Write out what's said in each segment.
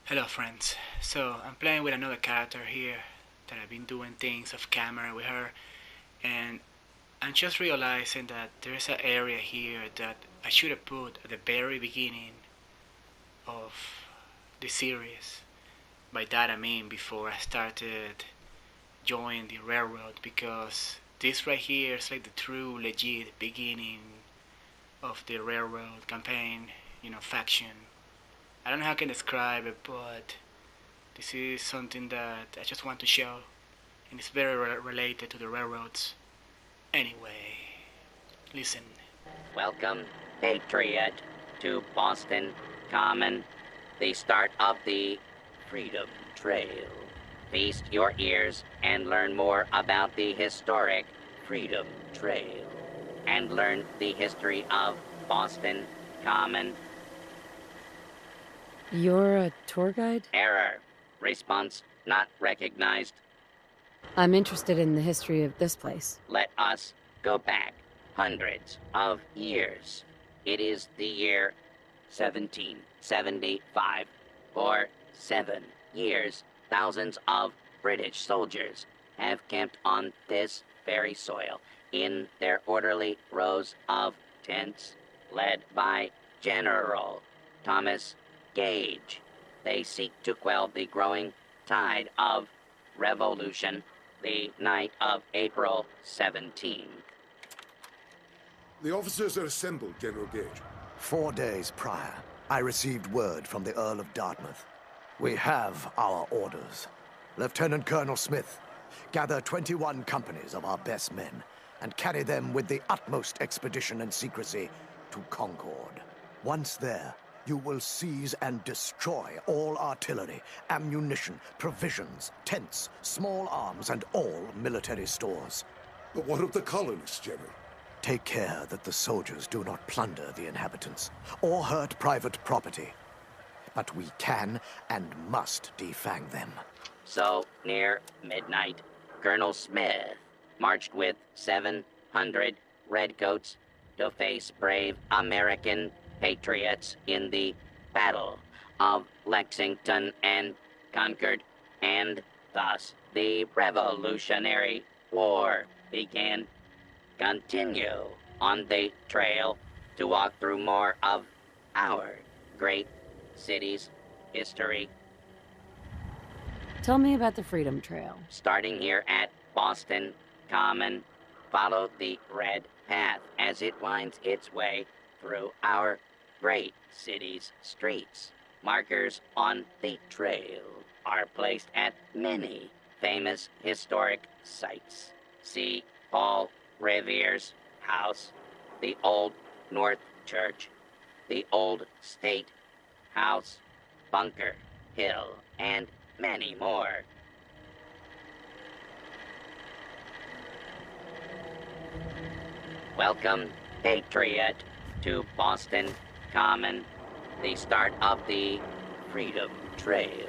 Hello friends. So I'm playing with another character here that I've been doing things off camera with her, and I'm just realizing that there's an area here that I should have put at the very beginning of the series. By that I mean before I started joining the railroad, because this right here is like the true legit beginning of the railroad campaign, faction. I don't know how I can describe it, but this is something that I just want to show, and it's very related to the railroads. Anyway, listen. Welcome, Patriot, to Boston Common, the start of the Freedom Trail. Feast your ears and learn more about the historic Freedom Trail, and learn the history of Boston Common. You're a tour guide? Error. Response not recognized. I'm interested in the history of this place. Let us go back hundreds of years. It is the year 1775. For 7 years, thousands of British soldiers have camped on this very soil in their orderly rows of tents, led by General Thomas Gage. They seek to quell the growing tide of revolution the night of April 17. The officers are assembled, General Gage. 4 days prior, I received word from the Earl of Dartmouth. We have our orders. Lieutenant Colonel Smith, gather 21 companies of our best men and carry them with the utmost expedition and secrecy to Concord. Once there, you will seize and destroy all artillery, ammunition, provisions, tents, small arms, and all military stores. But what of the colonists, General? Take care that the soldiers do not plunder the inhabitants or hurt private property. But we can and must defang them. So, near midnight, Colonel Smith marched with 700 redcoats to face brave American patriots in the Battle of Lexington and Concord, and thus the Revolutionary War began. Continue on the trail to walk through more of our great city's history. Tell me about the Freedom Trail. Starting here at Boston Common, follow the red path as it winds its way through our great city's streets. Markers on the trail are placed at many famous historic sites. See Paul Revere's house, the Old North Church, the Old State House, Bunker Hill, and many more. Welcome, Patriot, to Boston Common, the start of the Freedom Trail.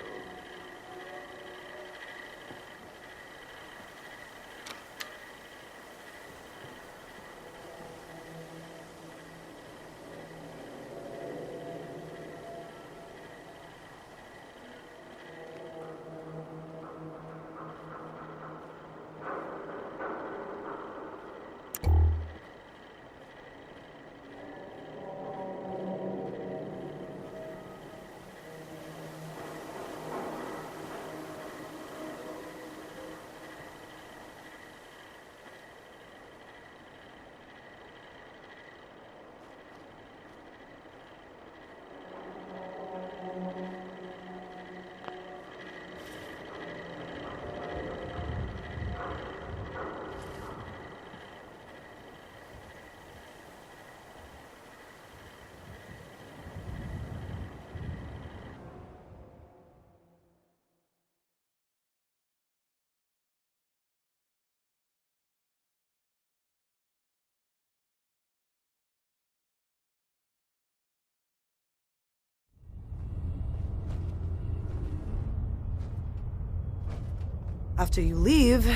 After you leave,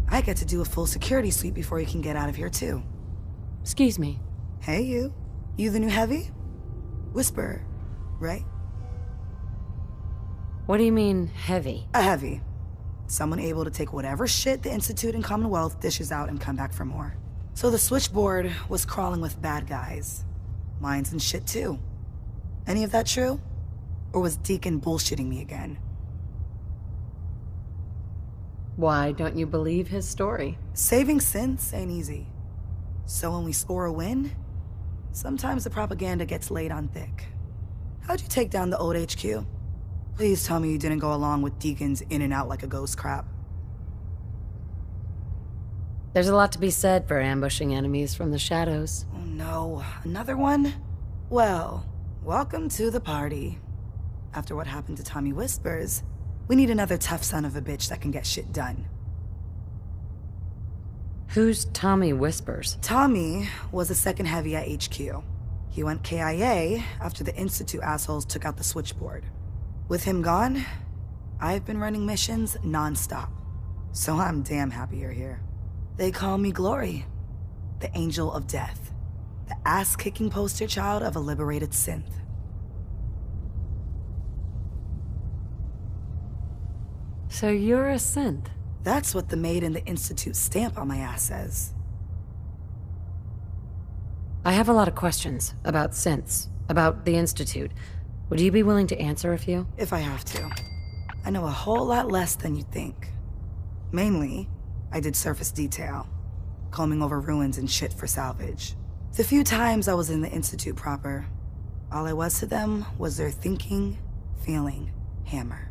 I get to do a full security sweep before you can get out of here, too. Excuse me. Hey, you. You the new heavy? Whisperer, right? What do you mean, heavy? A heavy. Someone able to take whatever shit the Institute and Commonwealth dishes out and come back for more. So the switchboard was crawling with bad guys. Mines and shit too. Any of that true? Or was Deacon bullshitting me again? Why don't you believe his story? Saving synths ain't easy. So when we score a win, sometimes the propaganda gets laid on thick. How'd you take down the old HQ? Please tell me you didn't go along with Deacon's in and out like a ghost crap. There's a lot to be said for ambushing enemies from the shadows. Oh no, another one? Well, welcome to the party. After what happened to Tommy Whispers, we need another tough son of a bitch that can get shit done. Who's Tommy Whispers? Tommy was the second heavy at HQ. He went KIA after the Institute assholes took out the switchboard. With him gone, I've been running missions non-stop. So I'm damn happy you're here. They call me Glory, the Angel of Death, the ass-kicking poster child of a liberated synth. So you're a synth? That's what the maid in the Institute stamp on my ass says. I have a lot of questions about synths, about the Institute. Would you be willing to answer a few? If I have to. I know a whole lot less than you think. Mainly, I did surface detail, combing over ruins and shit for salvage. The few times I was in the Institute proper, all I was to them was their thinking, feeling hammer.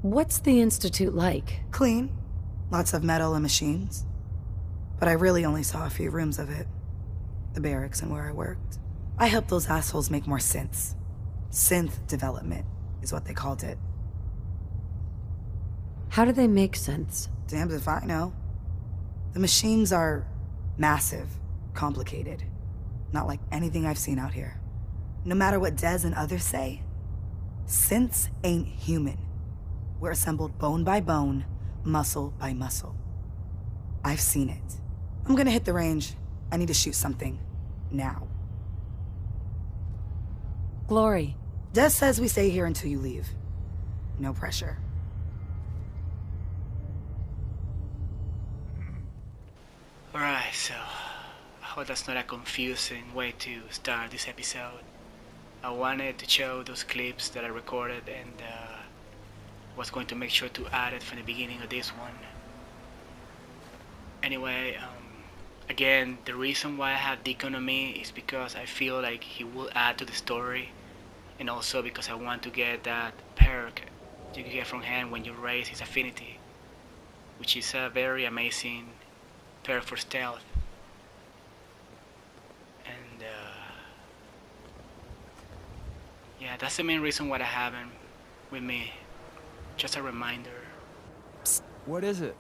What's the Institute like? Clean. Lots of metal and machines. But I really only saw a few rooms of it. The barracks and where I worked. I helped those assholes make more synths. Synth development is what they called it. How do they make synths? Damned if I know. The machines are massive, complicated. Not like anything I've seen out here. No matter what Dez and others say, synths ain't human. We're assembled bone by bone, muscle by muscle. I've seen it. I'm gonna hit the range. I need to shoot something. Now. Glory. Des says we stay here until you leave. No pressure. Alright, so I hope that's not a confusing way to start this episode. I wanted to show those clips that I recorded and was going to make sure to add it from the beginning of this one. Anyway, again, the reason why I have Deacon on me is because I feel like he will add to the story, and also because I want to get that perk you can get from him when you raise his affinity, which is a very amazing perk for stealth. And yeah, that's the main reason why I have him with me. Just a reminder. Psst, what is it?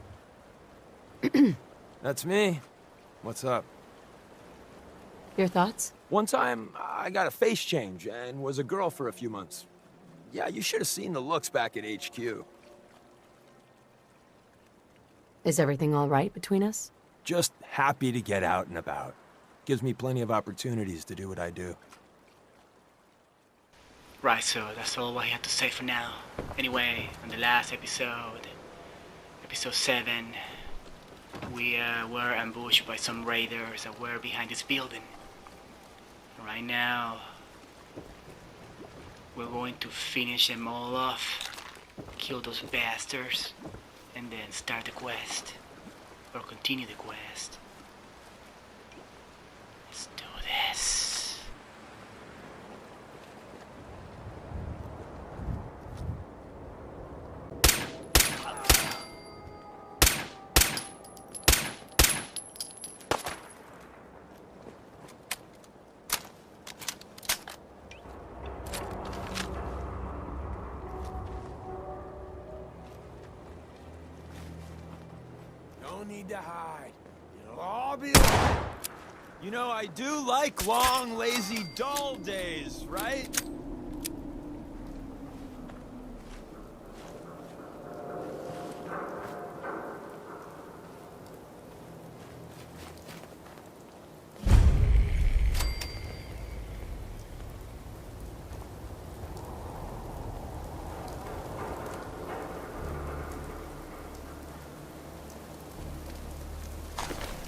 That's me. What's up? Your thoughts? One time, I got a face change and was a girl for a few months. Yeah, you should have seen the looks back at HQ. Is everything all right between us? Just happy to get out and about. Gives me plenty of opportunities to do what I do. Right, so that's all I had to say for now. Anyway, on the last episode, episode 7, we were ambushed by some raiders that were behind this building. Right now, we're going to finish them all off, kill those bastards, and then start the quest, or continue the quest. Let's do this. No need to hide. It'll all be... You know, I do like long, lazy, dull days, right?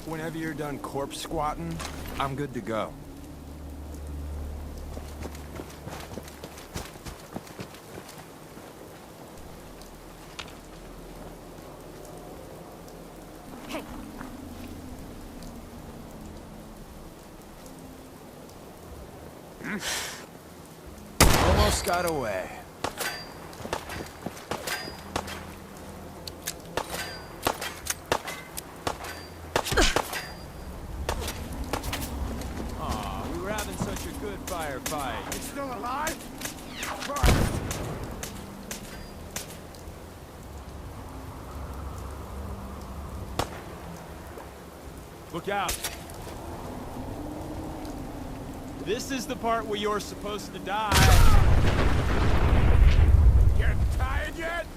Whenever you're done corpse squatting, I'm good to go. Hey. Almost got away. Aw, we were having such a good firefight. You still alive? Christ. Look out! This is the part where you're supposed to die. Getting tired yet?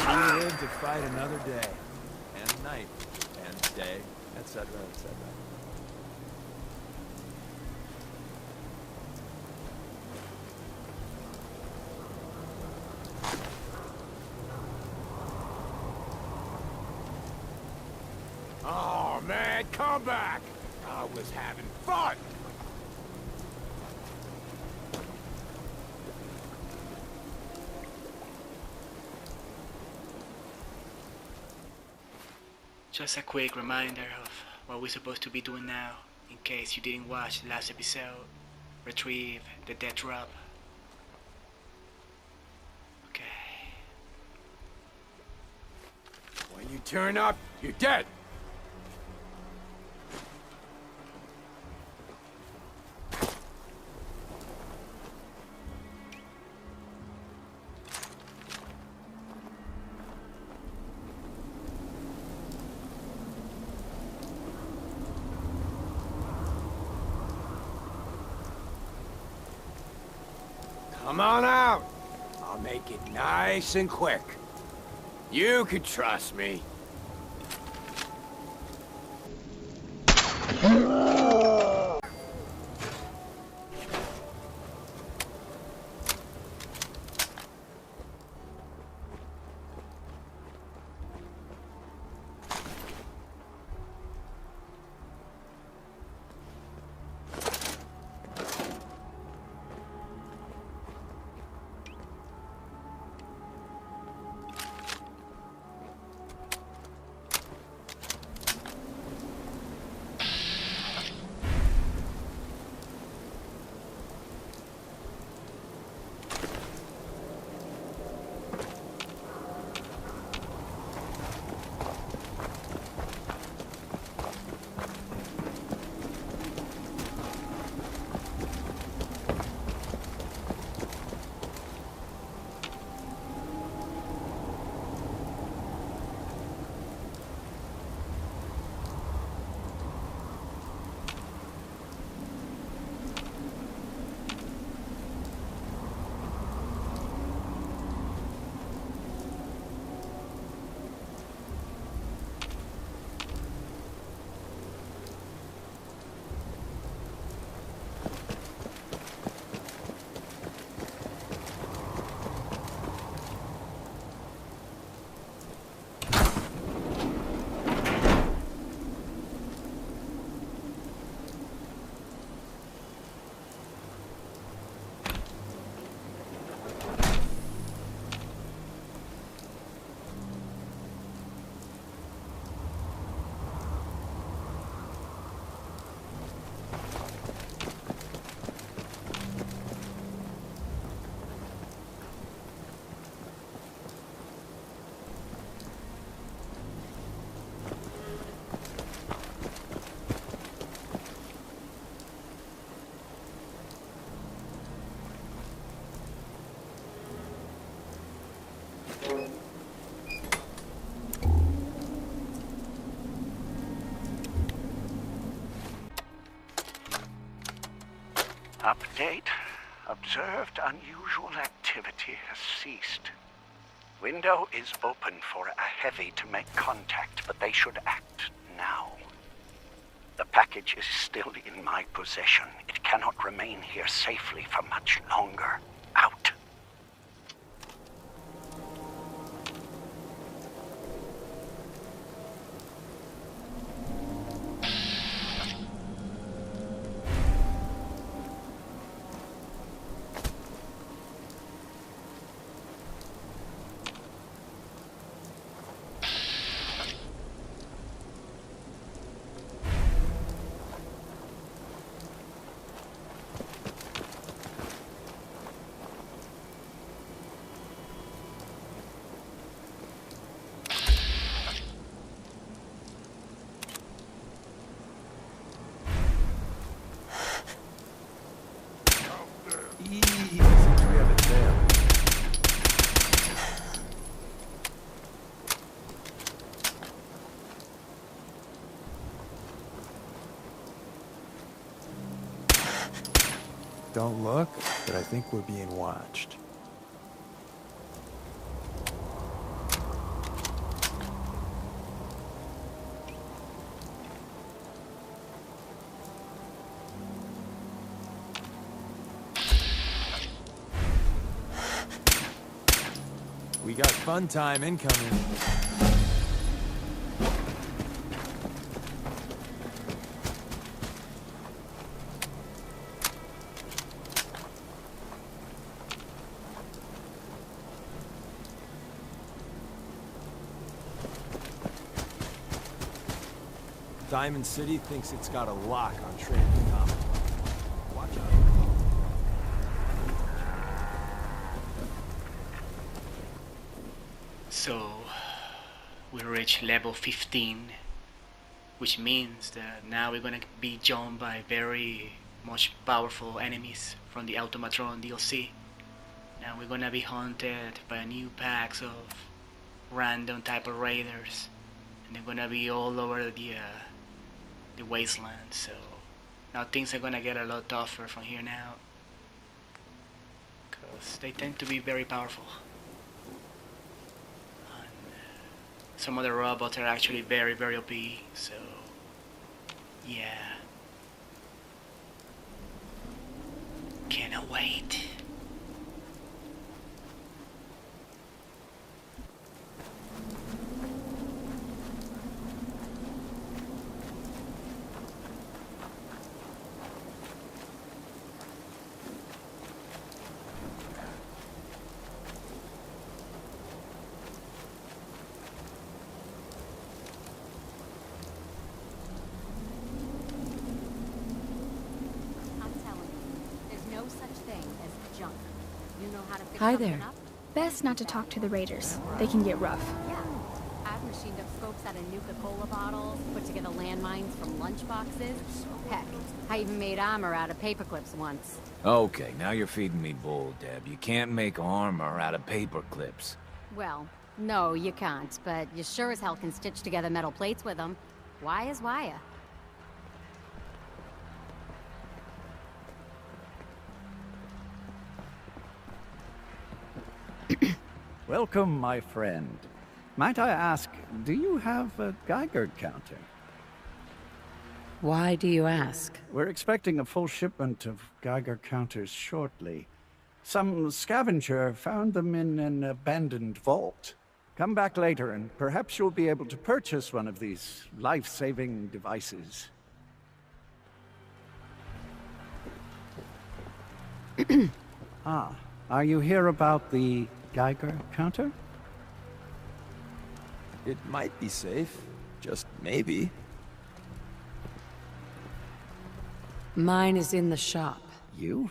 We live to fight another day, and night, and day, etc., etc. Oh, man, come back! I was having fun! Just a quick reminder of what we're supposed to be doing now, in case you didn't watch the last episode. Retrieve the dead drop. Okay. When you turn up, you're dead! Come on out. I'll make it nice and quick. You can trust me. Update. Observed unusual activity has ceased. Window is open for a heavy to make contact, but they should act now. The package is still in my possession. It cannot remain here safely for much longer. Out. Easy, we have a tail. Don't look, but I think we're being watched. We got fun time incoming. Diamond City thinks it's got a lock on trading the comet. Watch out. So we reached level 15, which means that now we're gonna be joined by very much powerful enemies from the Automatron DLC. Now we're gonna be hunted by new packs of random type of raiders, and they're gonna be all over the wasteland. So now things are gonna get a lot tougher from here now, because they tend to be very powerful. Some of the robots are actually very, very OP, so yeah. Cannot wait. Hi there. Best not to talk to the raiders. They can get rough. Yeah. I've machined up scopes out of Nuka-Cola bottles, put together landmines from lunchboxes. Heck, I even made armor out of paper clips once. Okay, now you're feeding me bull, Deb. You can't make armor out of paper clips. Well, no, you can't, but you sure as hell can stitch together metal plates with them. Wire is wire. Welcome, my friend. Might I ask, do you have a Geiger counter? Why do you ask? We're expecting a full shipment of Geiger counters shortly. Some scavenger found them in an abandoned vault. Come back later and perhaps you'll be able to purchase one of these life-saving devices. Ah, are you here about the Geiger counter? It might be safe. Just maybe. Mine is in the shop. You?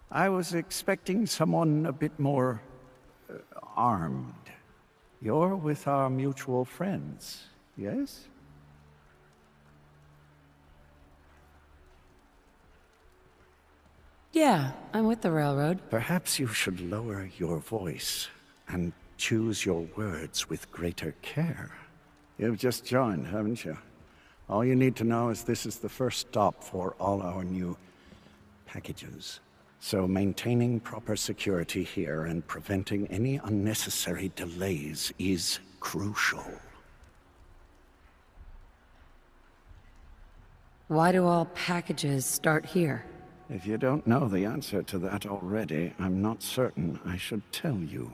I was expecting someone a bit more armed. You're with our mutual friends, yes? Yeah, I'm with the railroad. Perhaps you should lower your voice and choose your words with greater care. You've just joined, haven't you? All you need to know is this is the first stop for all our new packages. So maintaining proper security here and preventing any unnecessary delays is crucial. Why do all packages start here? If you don't know the answer to that already, I'm not certain I should tell you.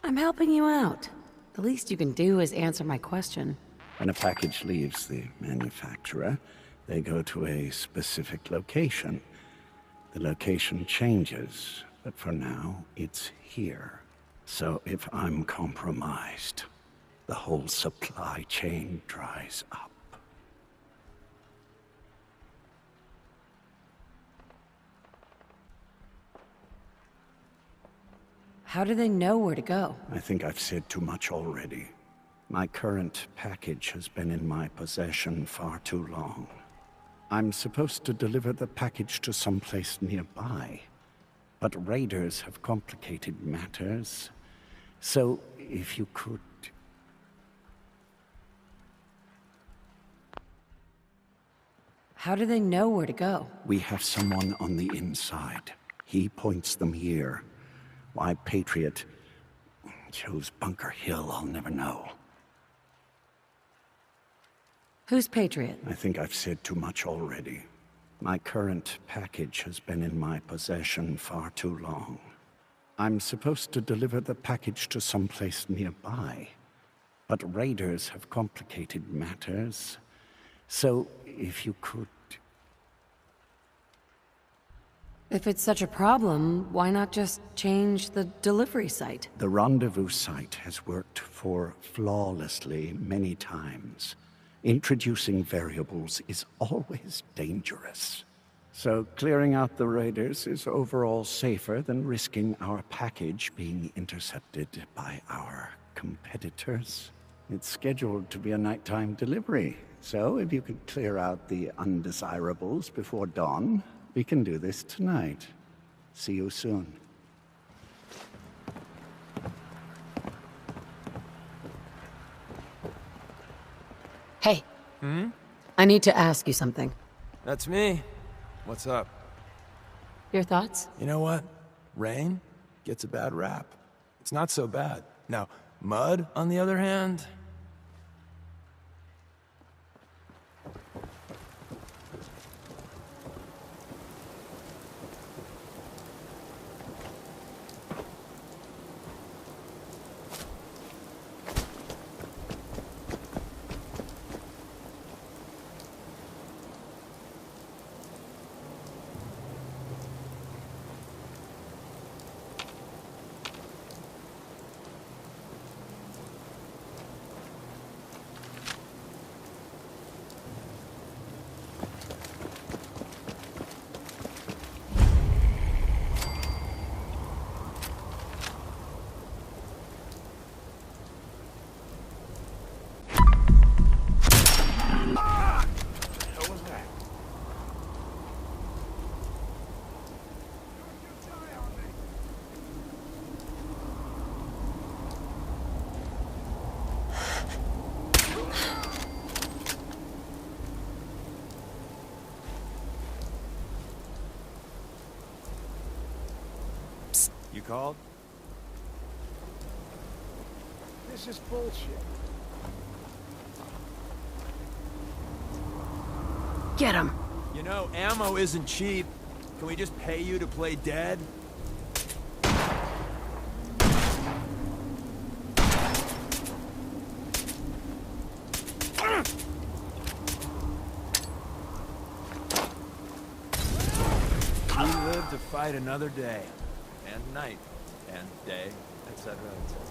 I'm helping you out. The least you can do is answer my question. When a package leaves the manufacturer, they go to a specific location. The location changes, but for now, it's here. So if I'm compromised, the whole supply chain dries up. How do they know where to go? I think I've said too much already. My current package has been in my possession far too long. I'm supposed to deliver the package to someplace nearby, but raiders have complicated matters. So, if you could... How do they know where to go? We have someone on the inside. He points them here. Why Patriot chose Bunker Hill, I'll never know. Who's Patriot? I think I've said too much already. My current package has been in my possession far too long. I'm supposed to deliver the package to someplace nearby, but raiders have complicated matters. So, if you could... If it's such a problem, why not just change the delivery site? The rendezvous site has worked flawlessly many times. Introducing variables is always dangerous. So clearing out the raiders is overall safer than risking our package being intercepted by our competitors. It's scheduled to be a nighttime delivery, so if you could clear out the undesirables before dawn, we can do this tonight. See you soon. Hey. I need to ask you something. That's me. What's up? Your thoughts? You know what? Rain gets a bad rap. It's not so bad. Now, mud, on the other hand... You called? This is bullshit. Get him! You know, ammo isn't cheap. Can we just pay you to play dead? We live to fight another day. And night. And day. Etc. etc.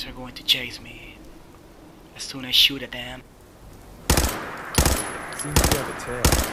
raiders are going to chase me as soon as I shoot at them. Seems you have a tail.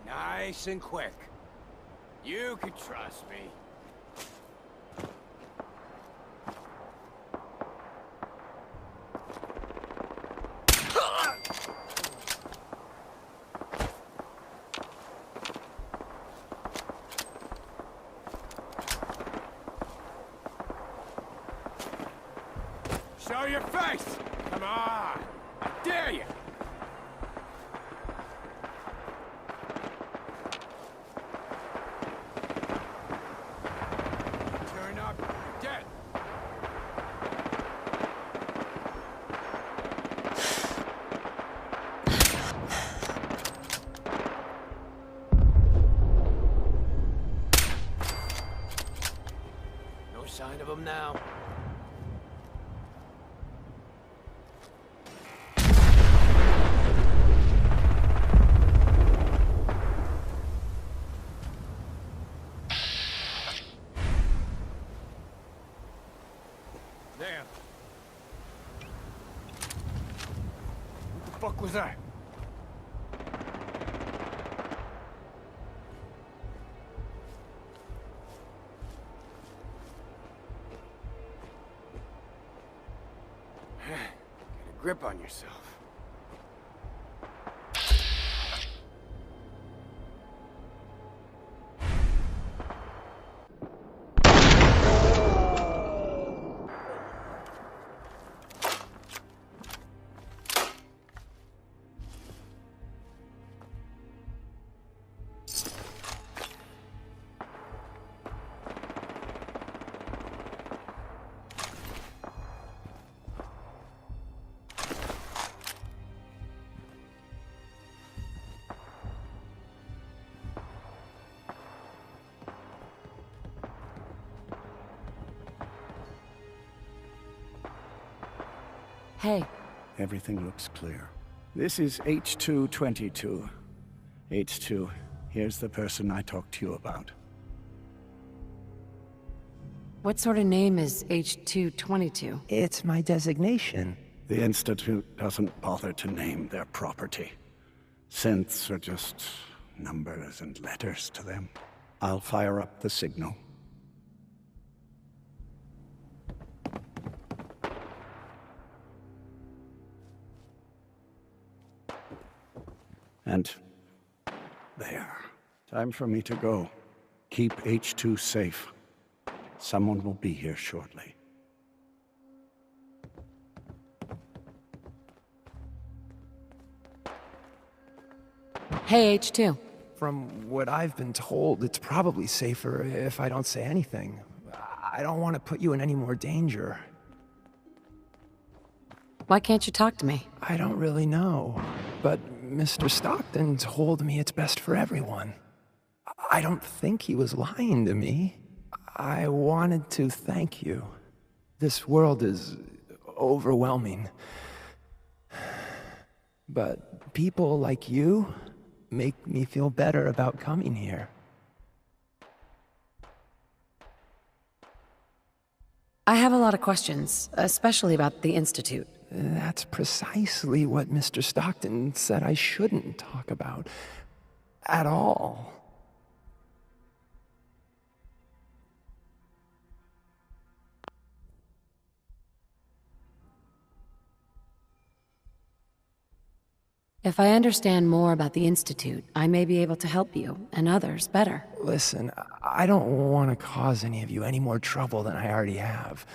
Nice and quick. You can trust me. Show your face! Come on! I dare you! Turn up, you're dead! fuck was that? Get a grip on yourself. Hey. Everything looks clear. This is H222. H2, here's the person I talked to you about. What sort of name is H222? It's my designation. The Institute doesn't bother to name their property. Synths are just numbers and letters to them. I'll fire up the signal. And there. Time for me to go. Keep H2 safe. Someone will be here shortly. Hey, H2. From what I've been told, it's probably safer if I don't say anything. I don't want to put you in any more danger. Why can't you talk to me? I don't really know, but Mr. Stockton told me it's best for everyone. I don't think he was lying to me. I wanted to thank you. This world is overwhelming. But people like you make me feel better about coming here. I have a lot of questions, especially about the Institute. That's precisely what Mr. Stockton said I shouldn't talk about. At all. If I understand more about the Institute, I may be able to help you, and others, better. Listen, I don't want to cause any of you any more trouble than I already have.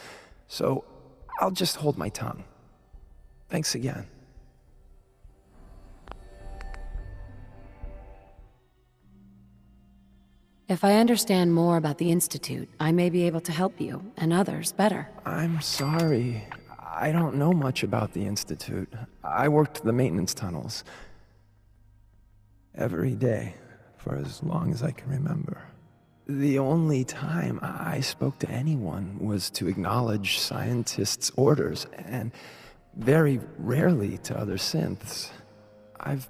So, I'll just hold my tongue. Thanks again. If I understand more about the Institute, I may be able to help you, and others, better. I'm sorry. I don't know much about the Institute. I worked the maintenance tunnels. Every day, for as long as I can remember. The only time I spoke to anyone was to acknowledge scientists' orders, and very rarely to other synths. I've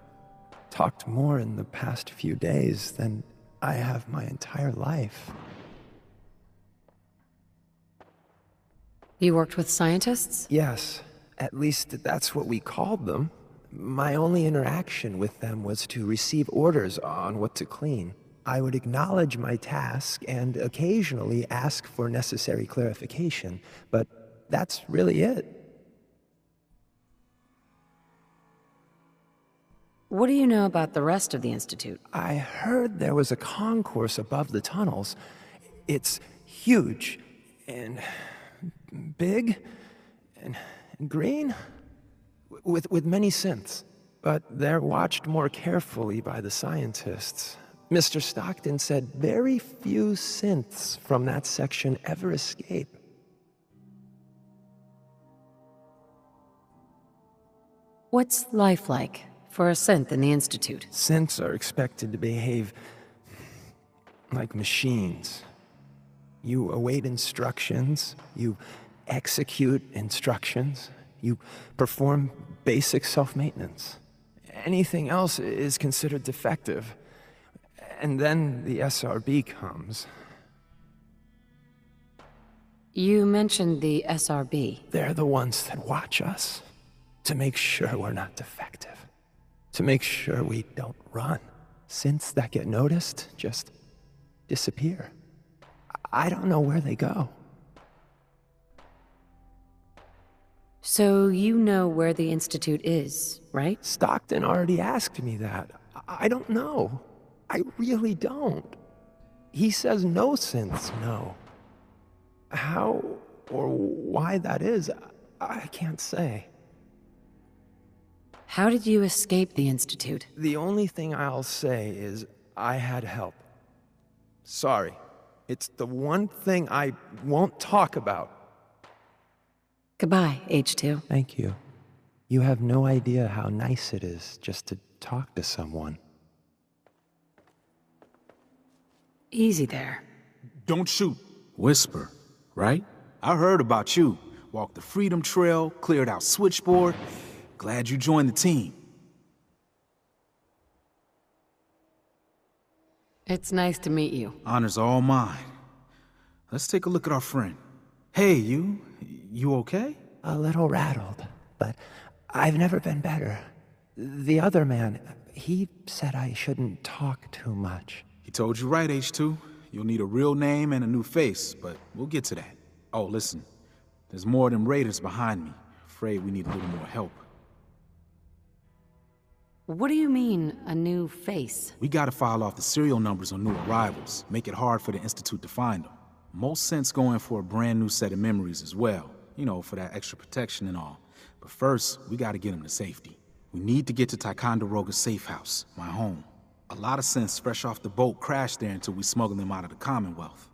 talked more in the past few days than I have my entire life. You worked with scientists? Yes, at least that's what we called them. My only interaction with them was to receive orders on what to clean. I would acknowledge my task and occasionally ask for necessary clarification, but that's really it. What do you know about the rest of the Institute? I heard there was a concourse above the tunnels. It's huge and big and green with many synths, but they're watched more carefully by the scientists. Mr. Stockton said very few synths from that section ever escape. What's life like for a synth in the Institute? Synths are expected to behave like machines. You await instructions, you execute instructions, you perform basic self-maintenance. Anything else is considered defective. And then the SRB comes. You mentioned the SRB. They're the ones that watch us. To make sure we're not defective. To make sure we don't run. Synths that get noticed just disappear. I don't know where they go. So you know where the Institute is, right? Stockton already asked me that. I don't know. I really don't. He says no synths know. How or why that is, I can't say. How did you escape the Institute? The only thing I'll say is I had help. Sorry. It's the one thing I won't talk about. Goodbye, H2. Thank you. You have no idea how nice it is just to talk to someone. Easy there. Don't shoot. Whisper, right? I heard about you. Walked the Freedom Trail, cleared out Switchboard. Glad you joined the team. It's nice to meet you. Honor's all mine. Let's take a look at our friend. Hey, you okay? A little rattled, but I've never been better. The other man, he said I shouldn't talk too much. He told you right, H2. You'll need a real name and a new face, but we'll get to that. Oh, listen. There's more of them raiders behind me. Afraid we need a little more help. What do you mean, a new face? We gotta file off the serial numbers on new arrivals. Make it hard for the Institute to find them. Most sense going for a brand new set of memories as well. You know, for that extra protection and all. But first, we gotta get them to safety. We need to get to Ticonderoga's safe house, my home. A lot of sense fresh off the boat crashed there until we smuggled them out of the Commonwealth.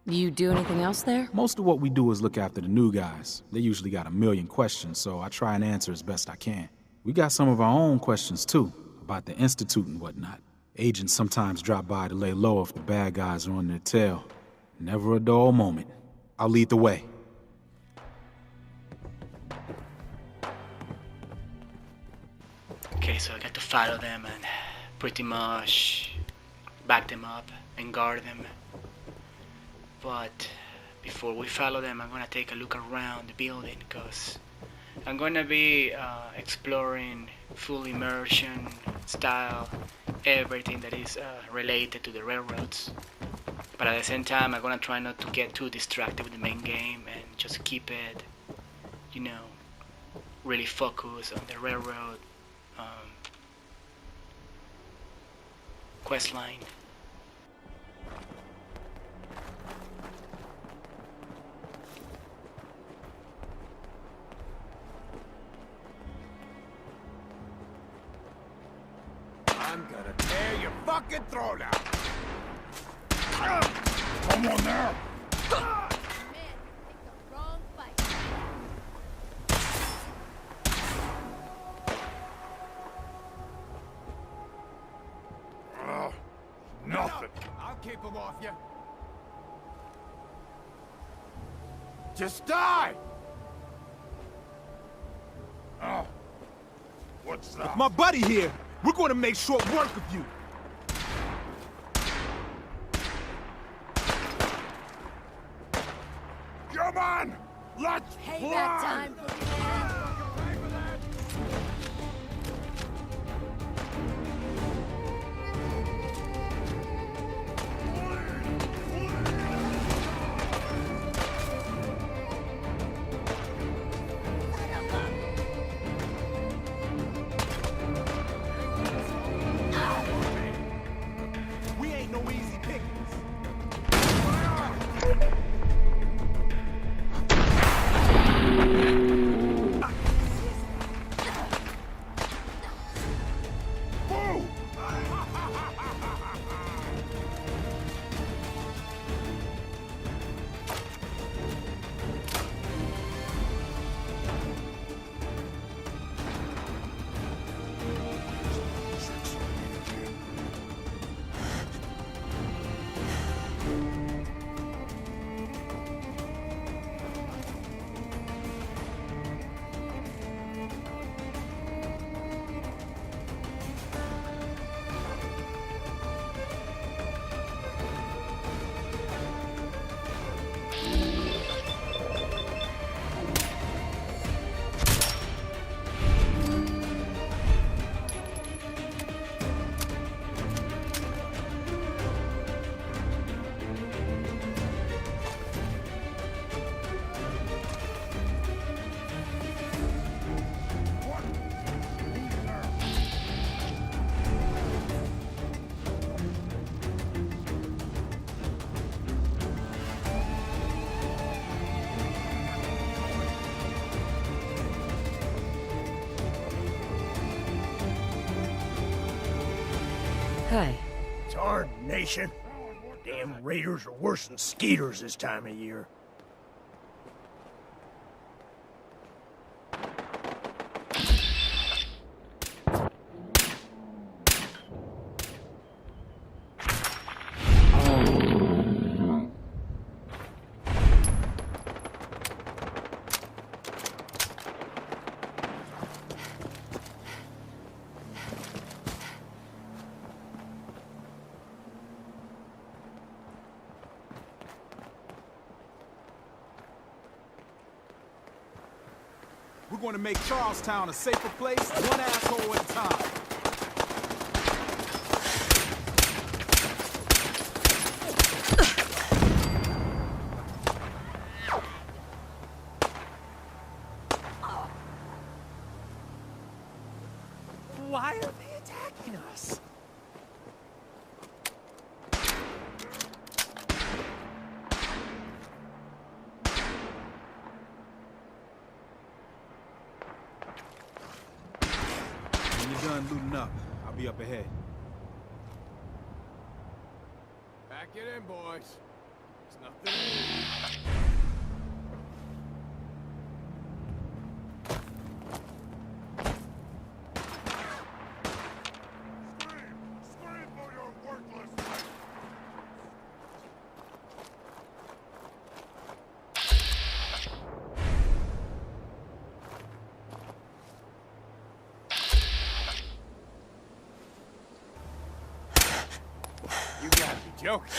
You do anything else there? Most of what we do is look after the new guys. They usually got a million questions, so I try and answer as best I can. We got some of our own questions too, about the Institute and whatnot. Agents sometimes drop by to lay low if the bad guys are on their tail. Never a dull moment. I'll lead the way. Okay, so I got to follow them and pretty much back them up and guard them. But before we follow them, I'm gonna take a look around the building because I'm gonna be exploring full immersion style, everything that is related to the railroads. But at the same time, I'm gonna try not to get too distracted with the main game and just keep it, you know, really focused on the railroad questline. I'm gonna tear your fucking throat out! Come on now! Nothing. I'll keep him off you. Just die! Oh. What's that? With my buddy here, we're gonna make short work of you. Come on! Let's Payback time, boogeyman! We ain't no easy pickings. okay. Tarnation. Damn raiders are worse than skeeters this time of year. We're going to make Charlestown a safer place, one asshole at a time. Why are they attacking us? When you're done looting up, I'll be up ahead. Pack it in, boys. It's nothing. You gotta be joking.